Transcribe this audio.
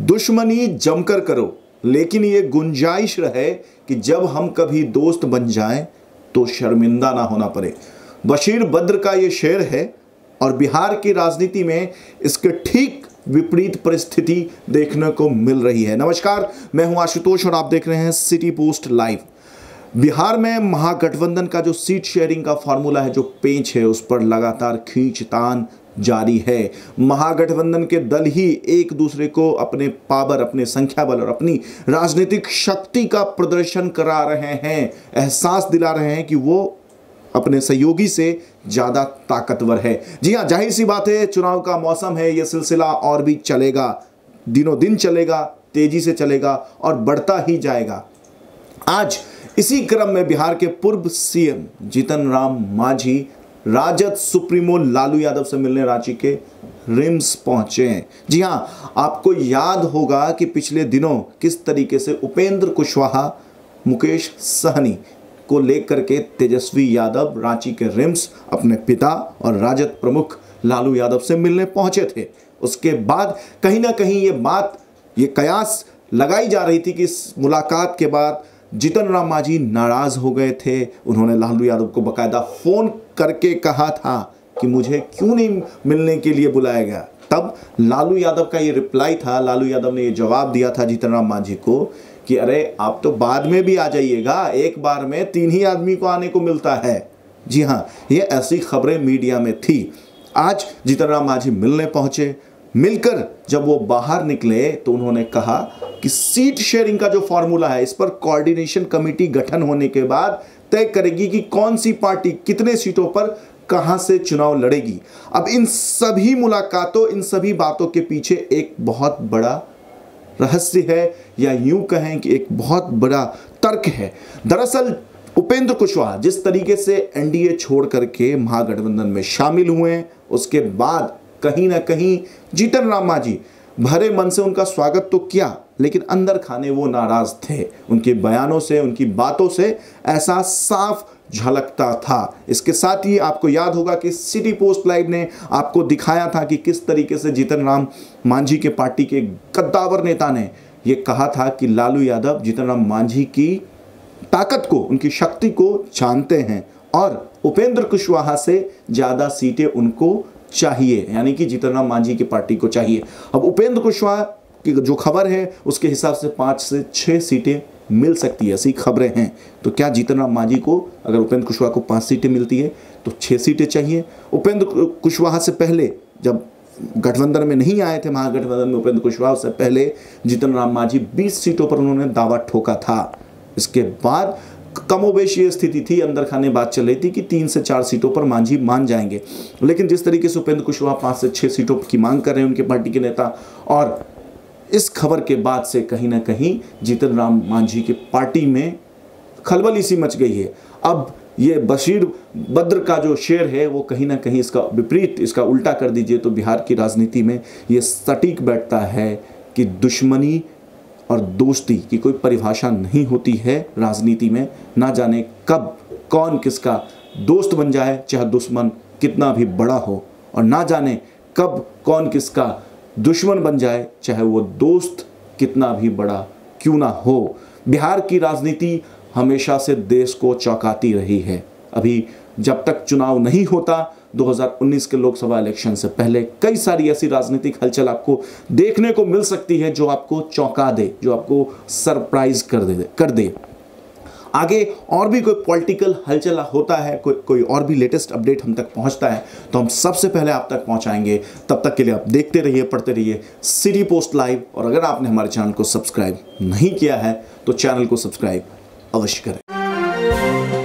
दुश्मनी जमकर करो, लेकिन ये गुंजाइश रहे कि जब हम कभी दोस्त बन जाएं तो शर्मिंदा ना होना पड़े। बशीर बद्र का ये शेर है और बिहार की राजनीति में इसके ठीक विपरीत परिस्थिति देखने को मिल रही है। नमस्कार, मैं हूं आशुतोष और आप देख रहे हैं सिटी पोस्ट लाइव। बिहार में महागठबंधन का जो सीट शेयरिंग का फॉर्मूला है, जो पेंच है, उस पर लगातार खींचतान जारी है। महागठबंधन के दल ही एक दूसरे को अपने पावर, अपने संख्या बल और अपनी राजनीतिक शक्ति का प्रदर्शन करा रहे हैं, एहसास दिला रहे हैं कि वो अपने सहयोगी से ज्यादा ताकतवर है। जी हां, जाहिर सी बात है, चुनाव का मौसम है, यह सिलसिला और भी चलेगा, दिनों दिन चलेगा, तेजी से चलेगा और बढ़ता ही जाएगा। आज इसी क्रम में बिहार के पूर्व सीएम जीतन राम मांझी राजद सुप्रीमो लालू यादव से मिलने रांची के रिम्स पहुंचे हैं। जी हां, आपको याद होगा कि पिछले दिनों किस तरीके से उपेंद्र कुशवाहा, मुकेश सहनी को लेकर के तेजस्वी यादव रांची के रिम्स अपने पिता और राजद प्रमुख लालू यादव से मिलने पहुंचे थे। उसके बाद कहीं ना कहीं ये कयास लगाई जा रही थी कि इस मुलाकात के बाद जीतन राम मांझी नाराज हो गए थे। उन्होंने लालू यादव को बकायदा फोन करके कहा था कि मुझे क्यों नहीं मिलने के लिए बुलाया गया। तब लालू यादव का ये रिप्लाई था, लालू यादव ने ये जवाब दिया था जीतन राम मांझी को कि अरे आप तो बाद में भी आ जाइएगा, एक बार में 3 ही आदमी को आने को मिलता है। जी हाँ, ये ऐसी खबरें मीडिया में थी। आज जीतन राम मांझी मिलने पहुंचे। मिलकर जब वो बाहर निकले तो उन्होंने कहा कि सीट शेयरिंग का जो फॉर्मूला है, इस पर कोऑर्डिनेशन कमेटी गठन होने के बाद तय करेगी कि कौन सी पार्टी कितने सीटों पर कहां से चुनाव लड़ेगी। अब इन सभी मुलाकातों, इन सभी बातों के पीछे एक बहुत बड़ा रहस्य है, या यूं कहें कि एक बहुत बड़ा तर्क है। दरअसल उपेंद्र कुशवाहा जिस तरीके से एनडीए छोड़ करके महागठबंधन में शामिल हुए, उसके बाद कहीं ना कहीं जीतन राम मांझी भरे मन से उनका स्वागत तो किया, लेकिन अंदर खाने वो नाराज थे। उनके बयानों से, उनकी बातों से ऐसा साफ झलकता था। इसके साथ ही आपको याद होगा कि सिटी पोस्ट लाइव ने आपको दिखाया था कि किस तरीके से जीतन राम मांझी के पार्टी के कद्दावर नेता ने यह कहा था कि लालू यादव जीतन राम मांझी की ताकत को, उनकी शक्ति को जानते हैं और उपेंद्र कुशवाहा से ज्यादा सीटें उनको चाहिए, यानी कि जीतन राम मांझी की पार्टी को चाहिए। अब उपेंद्र कुशवाहा की जो खबर है उसके हिसाब से 5 से 6 सीटें मिल सकती है, ऐसी खबरें हैं। तो क्या जीतन राम मांझी को, अगर उपेंद्र कुशवाहा को 5 सीटें मिलती है तो 6 सीटें चाहिए। उपेंद्र कुशवाहा से पहले, जब गठबंधन में नहीं आए थे, महागठबंधन में उपेंद्र कुशवाहा से पहले जीतन राम मांझी 20 सीटों पर उन्होंने दावा ठोका था। इसके बाद कमोबेश ये स्थिति थी, अंदर खाने बात चल रही थी कि 3 से 4 सीटों पर मांझी मान जाएंगे। लेकिन जिस तरीके से उपेंद्र कुशवाहा 5 से 6 सीटों की मांग कर रहे हैं उनके पार्टी के नेता, और इस खबर के बाद से कहीं ना कहीं जीतन राम मांझी की पार्टी में खलबली सी मच गई है। अब ये बशीर बद्र का जो शेर है वो कहीं ना कहीं इसका विपरीत, इसका उल्टा कर दीजिए तो बिहार की राजनीति में ये सटीक बैठता है कि दुश्मनी और दोस्ती की कोई परिभाषा नहीं होती है राजनीति में। ना जाने कब कौन किसका दोस्त बन जाए, चाहे दुश्मन कितना भी बड़ा हो, और ना जाने कब कौन किसका दुश्मन बन जाए, चाहे वो दोस्त कितना भी बड़ा क्यों ना हो। बिहार की राजनीति हमेशा से देश को चौंकाती रही है। अभी जब तक चुनाव नहीं होता, 2019 के लोकसभा इलेक्शन से पहले कई सारी ऐसी राजनीतिक हलचल आपको देखने को मिल सकती है जो आपको चौंका दे, जो आपको सरप्राइज कर दे। आगे और भी कोई पॉलिटिकल हलचल होता है, कोई और भी लेटेस्ट अपडेट हम तक पहुंचता है तो हम सबसे पहले आप तक पहुंचाएंगे। तब तक के लिए आप देखते रहिए, पढ़ते रहिए सिटी पोस्ट लाइव। और अगर आपने हमारे चैनल को सब्सक्राइब नहीं किया है तो चैनल को सब्सक्राइब अवश्य करें।